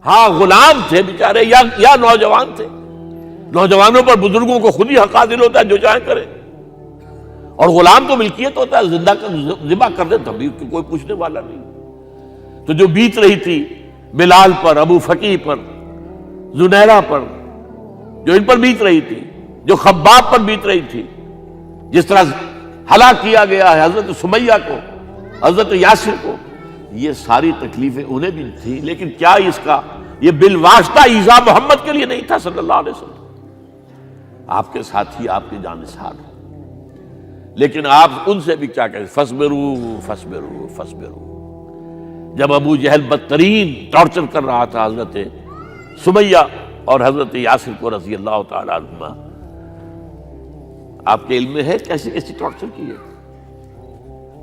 ہاں غلام تھے بیچارے یا نوجوان تھے. نوجوانوں پر بزرگوں کو خود ہی حق حاصل ہوتا ہے، جو چاہے کرے. اور غلام تو ملکیت ہوتا ہے، زندہ ذبح کر دے تبھی کوئی پوچھنے والا نہیں. تو جو بیت رہی تھی بلال پر، ابو فقیہ پر، زنیرہ پر، جو ان پر بیت رہی تھی، جو خباب پر بیت رہی تھی، جس طرح ہلاک کیا گیا ہے حضرت سمیہ کو، حضرت یاسر کو، یہ ساری تکلیفیں انہیں بھی تھیں. لیکن کیا اس کا یہ بالواسطہ ایذا محمد کے لیے نہیں تھا صلی اللہ علیہ وسلم. آپ کے ساتھی آپ کے جانثار ہیں، لیکن آپ ان سے بھی کیا کہیں، فصبروا فصبروا فصبروا. جب ابو جہل بدترین ٹارچر کر رہا تھا حضرت سمیہ اور حضرت یاسر کو رضی اللہ تعالی عنہما، آپ کے علم میں ہے کیسی کیسی ٹارچر کی ہے.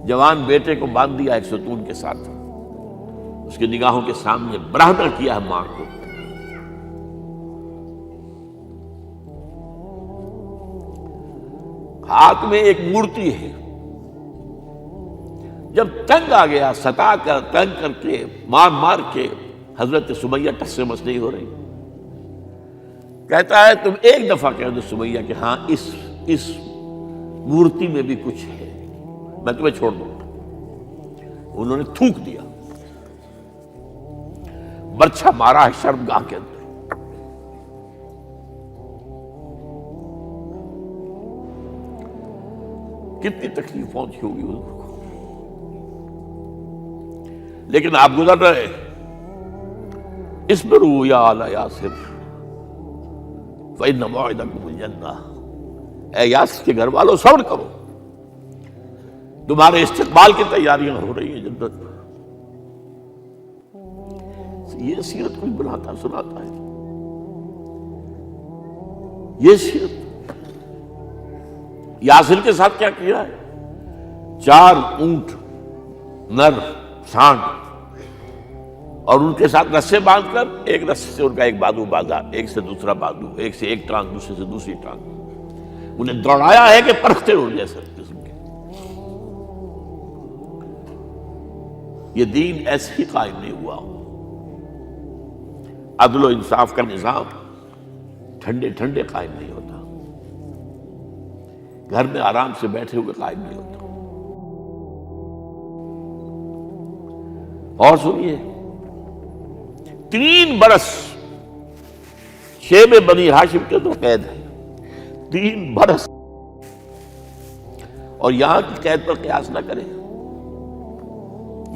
جوان بیٹے کو باندھ دیا ایک ستون کے ساتھ، اس کی نگاہوں کے سامنے برہنہ کیا ہے ماں کو. ہاتھ میں ایک مورتی ہے. جب تنگ آ گیا، ستا کر تنگ کر کے مار مار کے حضرت سمیہ ٹس سے مس نہیں ہو رہی. کہتا ہے تم ایک دفعہ کہہ دو سمیہ کہ ہاں اس مورتی میں بھی کچھ ہے، میں تمہیں چھوڑ دوں گا. انہوں نے تھوک دیا، برچھا مارا ہے شرمگاہ کے اندر. کتنی تکلیف پہنچی ہوگی حضور کو. لیکن آپ گزر رہے، اصبروا یا آل یاسر فإن موعدکم الجنہ. اے یاسر کے گھر والوں صبر کرو، تمہارے استقبال کی تیاریاں ہو رہی ہیں جنت میں. یہ سیرت کوئی بناتا سناتا ہے، یہ سیرت. یاسر کے ساتھ کیا کیا ہے؟ 4 اونٹ نر سانڈ، اور ان کے ساتھ رسے باندھ کر ایک رسے سے ان کا ایک بازو باندھا، ایک سے دوسرا بازو، ایک سے ایک ٹانگ دوسرے سے دوسری ٹانگ. انہیں دوڑایا ہے کہ پرکھتے اڑ جیسے قسم کے. یہ دین ایسے ہی قائم نہیں ہوا. عدل و انصاف کا نظام ٹھنڈے ٹھنڈے قائم نہیں ہوتا، گھر میں آرام سے بیٹھے ہوئے قائم نہیں ہوتا. اور سنیے، 3 برس شیب بنی ہاشم کے اندر قید ہے. 3 برس. اور یہاں کی قید پر قیاس نہ کریں.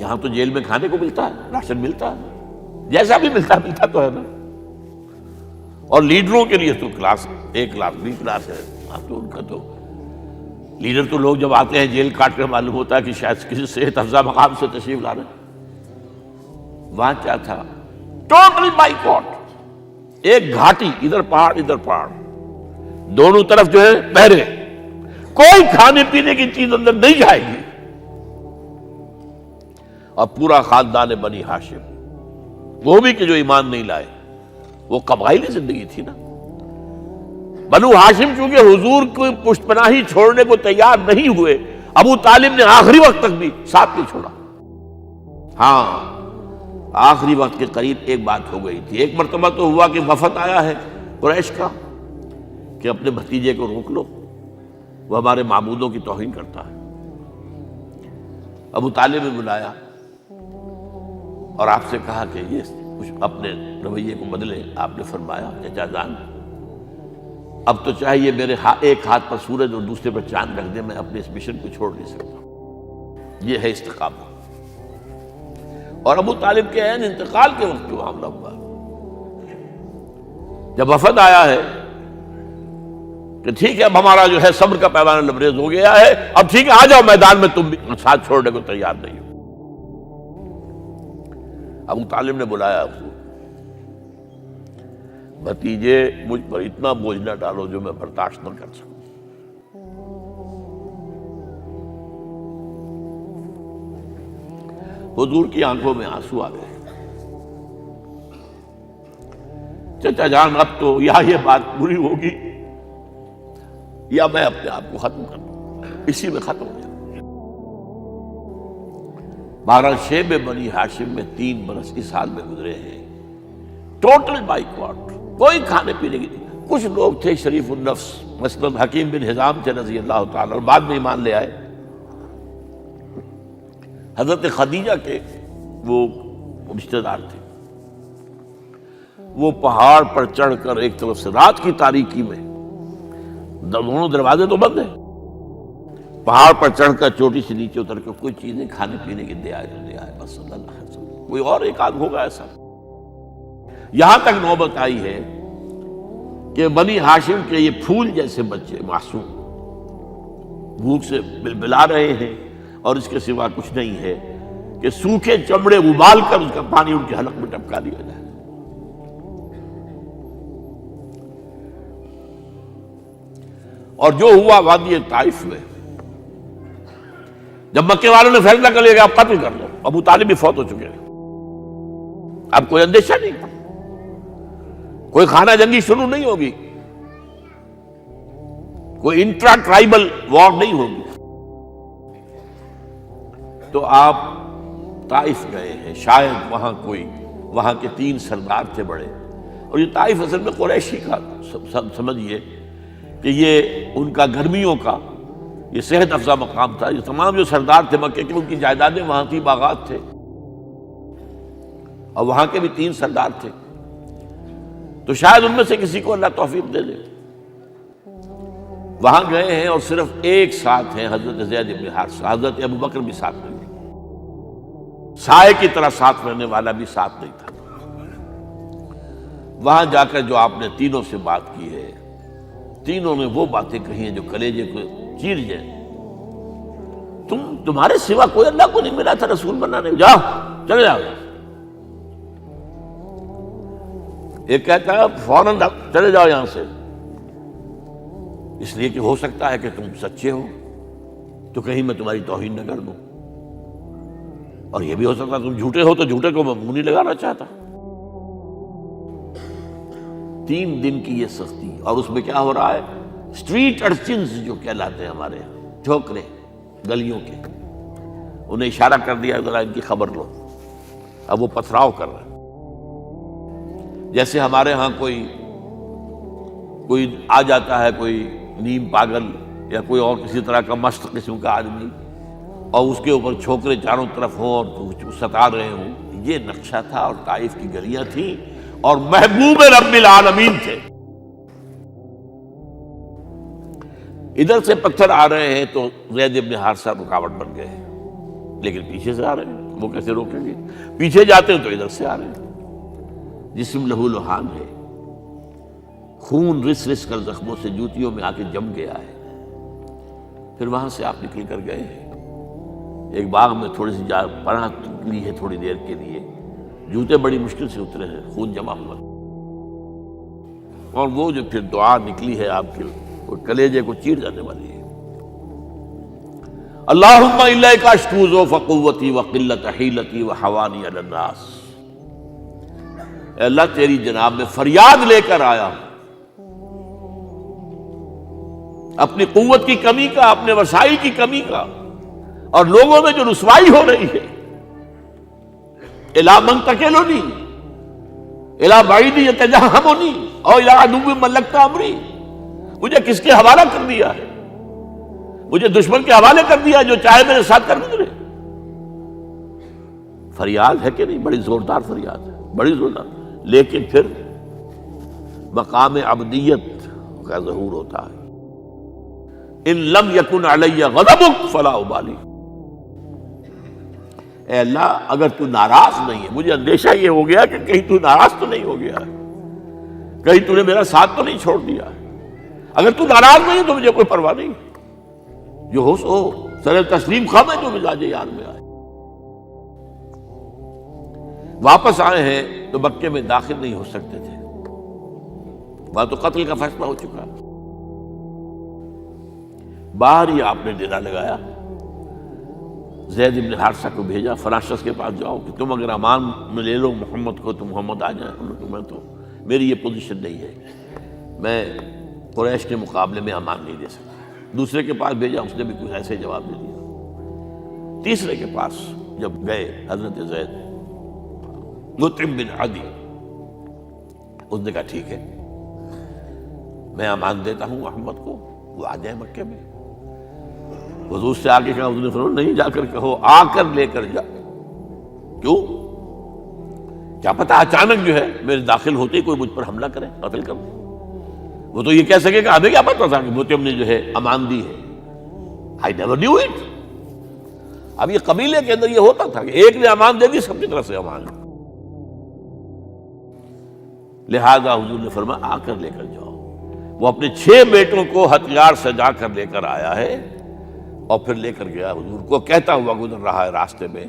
یہاں تو جیل میں کھانے کو ملتا ہے، راشن ملتا ہے، جیسا بھی ملتا تو ہے نا. اور لیڈروں کے لیے تو class A class B class ہے. آپ تو ان کا تو لیڈر تو لوگ جب آتے ہیں جیل کاٹ کر معلوم ہوتا ہے کہ شاید کسی صحت افزا مقام سے تشریف لا رہے ہیں. وہاں کیا تھا؟ Total boycott. ایک گھاٹی، ادھر پہاڑ ادھر پہاڑ، دونوں طرف جو ہے پہرے. کوئی کھانے پینے کی چیز اندر نہیں جائے گی. اور پورا خاندان بنی ہاشم، وہ بھی کہ جو ایمان نہیں لائے، وہ قبائلی زندگی تھی نا. بنو ہاشم چونکہ حضور کو پشت پناہی چھوڑنے کو تیار نہیں ہوئے، ابو طالب نے آخری وقت تک بھی ساتھ نہیں چھوڑا. ہاں آخری وقت کے قریب ایک بات ہو گئی تھی. ایک مرتبہ تو ہوا کہ وفد آیا ہے قریش کا کہ اپنے بھتیجے کو روک لو، وہ ہمارے معبودوں کی توہین کرتا ہے. ابو طالب نے بلایا اور آپ سے کہا کہ یہ کچھ اپنے رویے کو بدلے. آپ نے فرمایا چچا جان، اب تو چاہے یہ میرے ایک ہاتھ پر سورج اور دوسرے پر چاند رکھ دے، میں اپنے اس مشن کو چھوڑ نہیں سکتا. یہ ہے استقامت. اور ابو طالب کے عین انتقال کے وقت جو معاملہ ہوا، جب وفد آیا ہے کہ ٹھیک ہے اب ہمارا جو ہے صبر کا پیمانہ لبریز ہو گیا ہے، اب ٹھیک ہے آ جاؤ میدان میں، تم بھی ساتھ چھوڑنے کو تیار نہیں ہو. ابو طالب نے بلایا، بھتیجے مجھ پر اتنا بوجھ نہ ڈالو جو میں برداشت نہ کر سکوں. حضور کی آنکھوں میں آنسو آ گئے. چچا جان اب تو یا یہ بات پوری ہوگی یا میں اپنے آپ کو ختم کر دوں، اسی میں ختم ہو جائے. بہرحال شیب بنی ہاشم میں 3 برس اس حال میں گزرے ہیں ٹوٹل بائیکاٹ، کوئی کھانے پینے کی نہیں۔ کچھ لوگ تھے شریف النفس، مثلا حکیم بن حزام تھے رضی اللہ تعالیٰ، اور بعد میں ایمان لے آئے۔ حضرت خدیجہ کے وہ رشتہ دار تھے، وہ پہاڑ پر چڑھ کر ایک طرف سے رات کی تاریکی میں، دونوں دروازے تو بند ہیں، پہاڑ پر چڑھ کر چوٹی سے نیچے اتر کر کوئی چیزیں کھانے پینے کی دے آئے تو دے آئے، بس صلی اللہ علیہ وسلم۔ کوئی اور ایک آدھ ہوگا ایسا۔ یہاں تک نوبت آئی ہے کہ بنی ہاشم کے یہ پھول جیسے بچے معصوم بھوک سے بلبلا رہے ہیں، اور اس کے سوا کچھ نہیں ہے کہ سوکھے چمڑے ابال کر اس کا پانی ان کے حلق میں ٹپکا دیا جائے۔ اور جو ہوا وادی طائف میں، جب مکے والوں نے فیصلہ کر لیا کہ آپ قتل کر لو، ابو طالب بھی فوت ہو چکے ہیں، اب کوئی اندیشہ نہیں، کوئی خانہ جنگی شروع نہیں ہوگی، کوئی انٹرا ٹرائبل وار نہیں ہوگی، تو آپ طائف گئے ہیں۔ شاید وہاں کے 3 سردار تھے بڑے، اور یہ طائف اصل میں قریشی کا سمجھیے کہ یہ ان کا گرمیوں کا یہ صحت افزا مقام تھا۔ یہ تمام جو سردار تھے مکے کے، ان کی جائیدادیں وہاں تھی، باغات تھے، اور وہاں کے بھی 3 سردار تھے، تو شاید ان میں سے کسی کو اللہ توفیق دے دے۔ وہاں گئے ہیں اور صرف ایک ساتھ ہیں، حضرت زید بن حارثہ، حضرت ابو بکر بھی ساتھ نہیں، سائے کی طرح ساتھ رہنے والا بھی ساتھ نہیں تھا۔ وہاں جا کر جو آپ نے تینوں سے بات کی ہے، تینوں نے وہ باتیں کہی ہیں جو کلیجے کو چیر جائیں۔ تمہارے سوا کوئی اللہ کو نہیں ملا تھا رسول بنانے، جاؤ چلے جاؤ۔ ایک کہتا ہے فوراً چلے جاؤ یہاں سے، اس لیے کہ ہو سکتا ہے کہ تم سچے ہو تو کہیں میں تمہاری توہین نہ کر دوں، اور یہ بھی ہو سکتا ہے تم جھوٹے ہو تو جھوٹے کو میں منہ نہیں لگانا چاہتا۔ 3 دن کی یہ سختی، اور اس میں کیا ہو رہا ہے، اسٹریٹ ارچنز جو کہلاتے ہیں ہمارے یہاں، ٹھوکرے گلیوں کے، انہیں اشارہ کر دیا ذرا ان کی خبر لو، اب وہ پتھراؤ کر رہے ہیں۔ جیسے ہمارے ہاں کوئی آ جاتا ہے، کوئی نیم پاگل یا کوئی اور کسی طرح کا مست قسم کا آدمی، اور اس کے اوپر چھوکرے چاروں طرف ہوں اور ستا رہے ہوں، یہ نقشہ تھا، اور طائف کی گلیاں تھیں، اور محبوب رب العالمین تھے۔ ادھر سے پتھر آ رہے ہیں تو زید بن حارثہ رکاوٹ بن گئے ہیں، لیکن پیچھے سے آ رہے ہیں، وہ کیسے روکیں گے؟ پیچھے جاتے ہیں تو ادھر سے آ رہے ہیں۔ جسم لہو لہان ہے، خون رس رس کر زخموں سے جوتیوں میں آ کے جم گیا ہے۔ پھر وہاں سے آپ نکل کر گئے ہیں، ایک باغ میں تھوڑی سی پناہ لی ہے تھوڑی دیر کے لیے، جوتے بڑی مشکل سے اترے ہیں، خون جمع ہوا، اور وہ جو پھر دعا نکلی ہے آپ کے، وہ کلیجے کو چیر جانے والی ہے۔ اللہم الیک اشکو ضعف قوتی وقلت حیلتی وحوانی علی الناس، اے اللہ تیری جناب میں فریاد لے کر آیا ہوں، اپنی قوت کی کمی کا، اپنے وسائل کی کمی کا، اور لوگوں میں جو رسوائی ہو رہی ہے، الی من تکلنی الی بعید یتجہمنی او الی عدو ملکت امری، مجھے کس کے حوالہ کر دیا ہے، مجھے دشمن کے حوالے کر دیا جو چاہے میرے ساتھ کر گزرے۔ فریاد ہے کہ نہیں؟ بڑی زوردار فریاد ہے، بڑی زوردار، لیکن پھر مقام عبدیت کا ظہور ہوتا ہے۔ ان لم یکن علی غضبک فلا ابالی، اے اللہ اگر تو ناراض نہیں ہے، مجھے اندیشہ یہ ہو گیا کہ کہیں تو ناراض تو نہیں ہو گیا ہے، کہیں تو نے میرا ساتھ تو نہیں چھوڑ دیا ہے، اگر تو ناراض نہیں ہے تو مجھے کوئی پرواہ نہیں، جو ہو سو سر تسلیم خم ہے جو مزاج یار میں آئے۔ واپس آئے ہیں تو مکے میں داخل نہیں ہو سکتے تھے، وہاں تو قتل کا فیصلہ ہو چکا، باہر ہی آپ نے ڈیرا لگایا، زید بن حارثہ کو بھیجا، فلاں شخص کے پاس جاؤ کہ تم اگر امان میں لے لو محمد کو تو محمد آ جائیں، میں تو میری یہ پوزیشن نہیں ہے، میں قریش کے مقابلے میں امان نہیں دے سکتا۔ دوسرے کے پاس بھیجا، اس نے بھی کچھ ایسے جواب دے دیا۔ تیسرے کے پاس جب گئے حضرت زید، مطعم بن عدی، اس نے کہا ٹھیک ہے، میں امان دیتا ہوں محمد کو، وہ آ جائے مکے میں۔ حضور سے آگے کہا، حضور نے فرمایا نہیں جا کر کہو، آ کر لے کر جا۔ کیوں؟ کیا پتا اچانک جو ہے میرے داخل ہوتے ہی کوئی مجھ پر حملہ کرے، قتل کر دے۔ وہ تو یہ کہہ سکے کہ ہمیں کیا پتا تھا کہ موتیم نے جو ہے امان دی ہے، I never knew it۔ اب یہ قبیلے کے اندر یہ ہوتا تھا کہ ایک نے امان دے دی، سب کی طرف سے امان۔ لہذا حضور نے فرمایا آ کر لے کر جاؤ۔ وہ اپنے 6 بیٹوں کو ہتھیار سجا کر لے کر آیا ہے اور پھر لے کر گیا حضور کو، کہتا ہوا گزر رہا ہے راستے میں،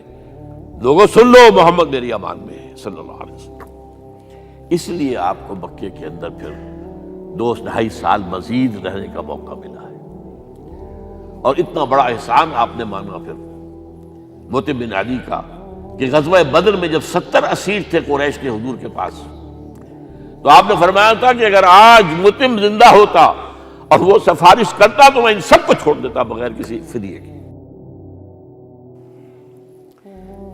لوگوں سن لو محمد میری امان میں ہے صلی اللہ علیہ وسلم۔ اس لیے آپ کو مکے کے اندر پھر 2.5 سال مزید رہنے کا موقع ملا ہے، اور اتنا بڑا احسان آپ نے مانا پھر موتیم بن عدی کا کہ غزوہ بدر میں جب 70 اسیر تھے قریش کے حضور کے پاس، تو آپ نے فرمایا تھا کہ اگر آج موتیم زندہ ہوتا اور وہ سفارش کرتا تو میں ان سب کو چھوڑ دیتا بغیر کسی فدیے کے۔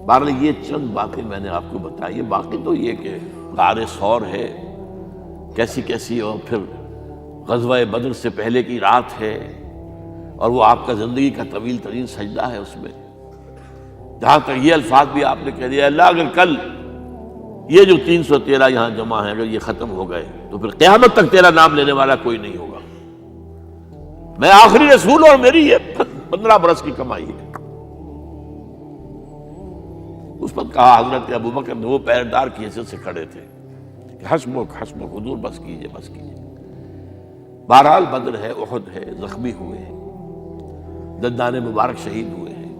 بہرحال یہ چند باتیں میں نے آپ کو بتائی، باقی تو یہ کہ غار ثور ہے کیسی کیسی، اور پھر غزوہ بدر سے پہلے کی رات ہے، اور وہ آپ کا زندگی کا طویل ترین سجدہ ہے اس میں، جہاں تک یہ الفاظ بھی آپ نے کہہ دیا، اللہ اگر کل یہ جو 313 یہاں جمع ہیں اگر یہ ختم ہو گئے تو پھر قیامت تک تیرا نام لینے والا کوئی نہیں ہوگا، میں آخری رسول اور میری یہ 15 برس کی کمائی ہے۔ اس پر کہا حضرت ابوبکر نے، وہ پہرےدار کی حیثیت سے کھڑے تھے، کہ حسبک حسبک حضور بس کیجئے بس کیجئے۔ بہرحال بدر ہے، احد ہے، زخمی ہوئے ہیں، دندان مبارک شہید ہوئے ہیں،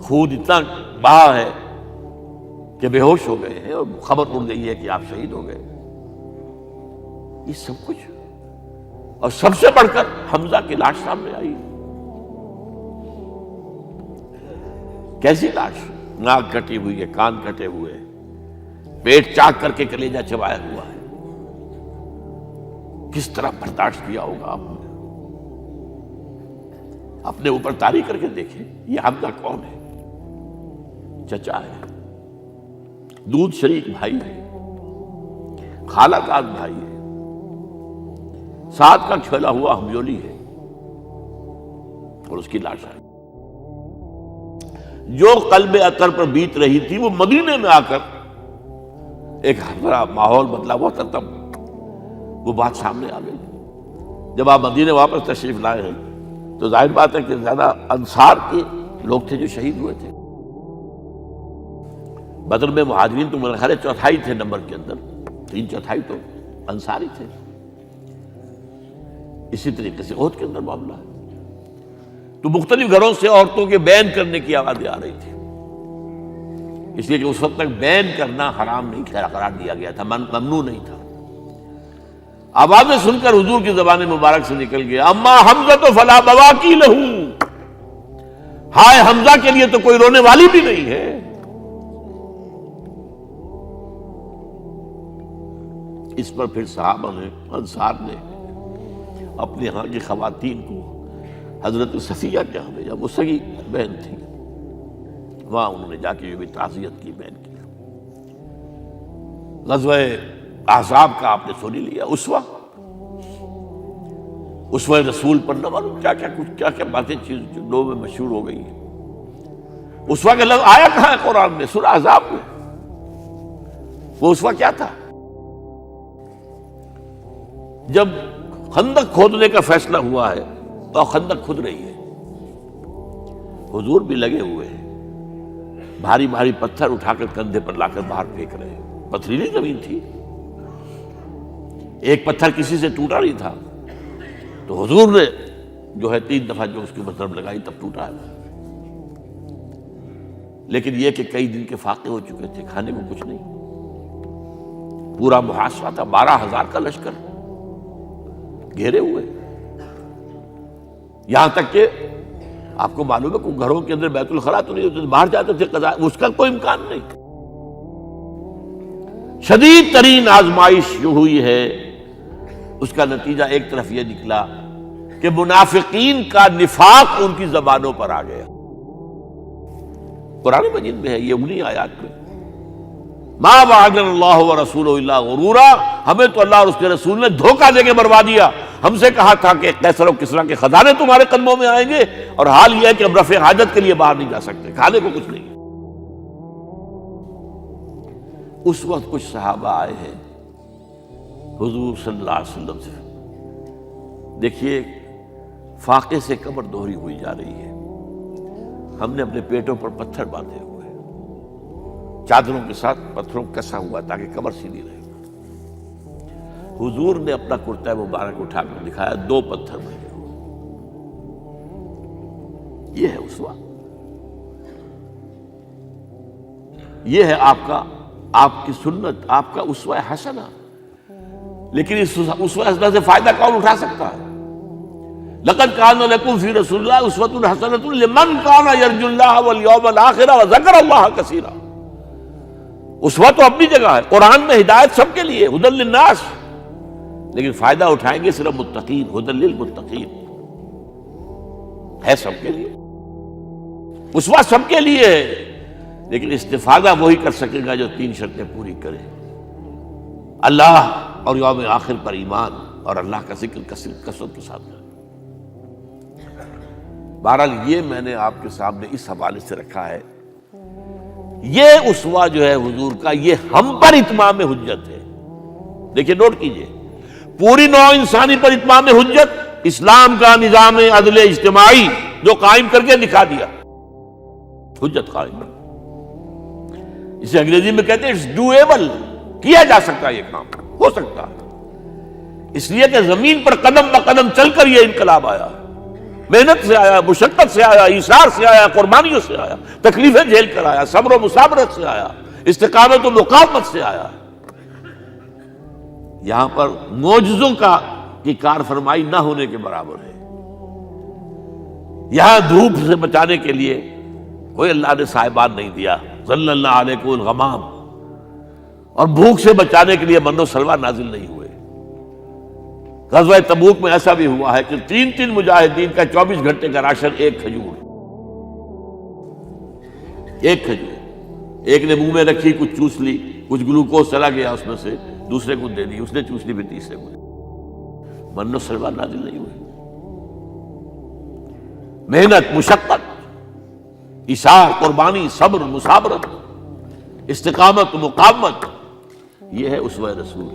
خون اتنا بہا ہے کہ بے ہوش ہو گئے ہیں، اور خبر اڑ گئی ہے کہ آپ شہید ہو گئے۔ یہ سب کچھ، اور سب سے بڑھ کر حمزہ کی لاش سامنے آئی۔ کیسی لاش؟ ناک کٹی ہوئی ہے، کان کٹے ہوئے ہیں، پیٹ چاک کر کے کلیجہ چبایا ہوا ہے۔ کس طرح برداشت کیا ہوگا آپ نے؟ اپنے اوپر تاری کر کے دیکھیں، یہ حمزہ کون ہے؟ چچا ہے، دودھ شریک بھائی ہے، خالہ داد بھائی ہے، ساتھ کا کھیلا ہوا ہمجولی ہے، اور اس کی لاش ہے۔ جو قلب اطہر پر بیت رہی تھی وہ مدینے میں آ کر ایک بڑا ماحول بدلا ہوا تھا، تب وہ بات سامنے آ گئی۔ جب آپ مدینے واپس تشریف لائے ہیں تو ظاہر بات ہے کہ زیادہ انصار کے لوگ تھے جو شہید ہوئے تھے۔ بدر میں مہاجرین تو میرے خیال ہے 1/4 تھے نمبر کے اندر، 3/4 تو انصاری تھے۔ اسی طریقے سے احد کے اندر معاملہ ہے، تو مختلف گھروں سے عورتوں کے بین کرنے کی آوازیں آ رہی تھی، اس لیے کہ اس وقت تک بین کرنا حرام نہیں قرار دیا گیا تھا، ممنوع نہیں تھا۔ آوازیں سن کر حضور کی زبان مبارک سے نکل گیا، اما حمزہ تو فلا بواکی لہو، ہائے حمزہ کے لیے تو کوئی رونے والی بھی نہیں ہے۔ اس پر پھر صحابہ نے، انصار نے اپنے ہاں کی خواتین کو حضرت صفیہ کے ہاں بھیجا، وہ سگی بہن تھی، وہاں انہوں نے جا کے یہ بھی تعزیت کی بہن کی۔ غزوہ احزاب کا آپ نے سنی لیا، اسوہ رسول پر نہ معلوم کیا کیا باتیں چیز لوگوں میں مشہور ہو گئی ہیں۔ اسوہ کا لفظ آیا کہاں ہے قرآن میں؟ سورہ احزاب میں۔ وہ اسوہ کیا تھا؟ جب خندق کھودنے کا فیصلہ ہوا ہے تو خندق کھود رہی ہے، حضور بھی لگے ہوئے ہیں، بھاری بھاری پتھر اٹھا کر کندھے پر لا کر باہر پھینک رہے ہیں، پتھریلی زمین تھی، ایک پتھر کسی سے ٹوٹا نہیں تھا، تو حضور نے جو ہے 3 دفعہ جو اس کے اوپر ضرب لگائی تب ٹوٹا ہے۔ لیکن یہ کہ کئی دن کے فاقے ہو چکے تھے، کھانے کو کچھ نہیں، پورا محاصرہ تھا، 12,000 کا لشکر گھیرے ہوئے، یہاں تک کہ آپ کو معلوم ہے کہ گھروں کے اندر بیت الخلا تو نہیں ہوتے، باہر جاتے تھے قضاء، اس کا کوئی امکان نہیں۔ شدید ترین آزمائش جو ہوئی ہے اس کا نتیجہ ایک طرف یہ نکلا کہ منافقین کا نفاق ان کی زبانوں پر آ گیا۔ قرآن مجید میں ہے یہ، انہی آیات میں ما وعدنا اللہ ورسولہ الا غرورا، ہمیں تو اللہ اور اس کے رسول نے دھوکہ دے کے مروا دیا۔ ہم سے کہا تھا کہ قیصر و کسریٰ کے خزانے تمہارے قدموں میں آئیں گے، اور حال یہ ہے کہ اب رفع حاجت کے لیے باہر نہیں جا سکتے، کھانے کو کچھ نہیں۔ اس وقت کچھ صحابہ آئے ہیں حضور صلی اللہ علیہ وسلم سے، دیکھیے فاقے سے کمر دوہری ہوئی جا رہی ہے، ہم نے اپنے پیٹوں پر پتھر باندھے ہوئے، چادروں کے ساتھ پتھروں کسا ہوا تاکہ کمر سیدھی رہے۔ حضور نے اپنا کرتا مبارک اٹھا کر دکھایا، 2 پتھر بنے ہوئے۔ یہ ہے اسوہ، یہ ہے آپ کی سنت، آپ کا اسوہ حسنہ۔ لیکن اس اسوہ حسنہ سے فائدہ کون اٹھا سکتا ہے؟ لقد کان لکم فی رسول اللہ اسوۃ حسنۃ لمن کان یرجو اللہ والیوم الآخر وذکر اللہ کثیرا۔ اسوہ تو اپنی جگہ ہے، قرآن میں ہدایت سب کے لیے، ھدی للناس، لیکن فائدہ اٹھائیں گے صرف متقین، ھدی للمتقین ہے سب کے لیے، اسوہ سب کے لیے ہے، لیکن استفادہ وہی کر سکے گا جو 3 شرطیں پوری کرے: اللہ اور یوم آخر پر ایمان، اور اللہ کا ذکر کثرت کے ساتھ کرے۔ بہرحال یہ میں نے آپ کے سامنے اس حوالے سے رکھا ہے، یہ اسوہ جو ہے حضور کا، یہ ہم پر اتمام حجت ہے۔ دیکھیے نوٹ کیجئے، پوری نوع انسانی پر اتمام حجت، اسلام کا نظام عدل اجتماعی جو قائم کر کے دکھا دیا، حجت قائم ہے۔ اسے انگریزی میں کہتے ہیں اٹس ڈویبل، کیا جا سکتا ہے، یہ کام ہو سکتا ہے، اس لیے کہ زمین پر قدم بہ قدم چل کر یہ انقلاب آیا، محنت سے آیا، مشقت سے آیا، ایثار سے آیا، قربانیوں سے آیا، تکلیفیں جھیل کر آیا، صبر و مصابرت سے آیا، استقامت و مقاومت سے آیا۔ یہاں پر معجزوں کی کار فرمائی نہ ہونے کے برابر ہے۔ یہاں دھوپ سے بچانے کے لیے کوئی اللہ نے صاحبان نہیں دیا، ظل اللہ علیکم الغمام، اور بھوک سے بچانے کے لیے من و سلوہ نازل نہیں ہوئے۔ غزوہ تبوک میں ایسا بھی ہوا ہے کہ 3 مجاہدین کا 24 گھنٹے کا راشن ایک کھجور، ایک نے منہ میں رکھی، کچھ چوس لی، کچھ گلوکوز چلا گیا اس میں سے، دوسرے کو دے دی، اس نے چوس لی، پھر تیسرے کو۔ من و سلوہ نازل نہیں ہوئے۔ محنت، مشقت، ایثار، قربانی، صبر، مصابرت، استقامت، مقاومت، یہ ہے اسوہ رسول۔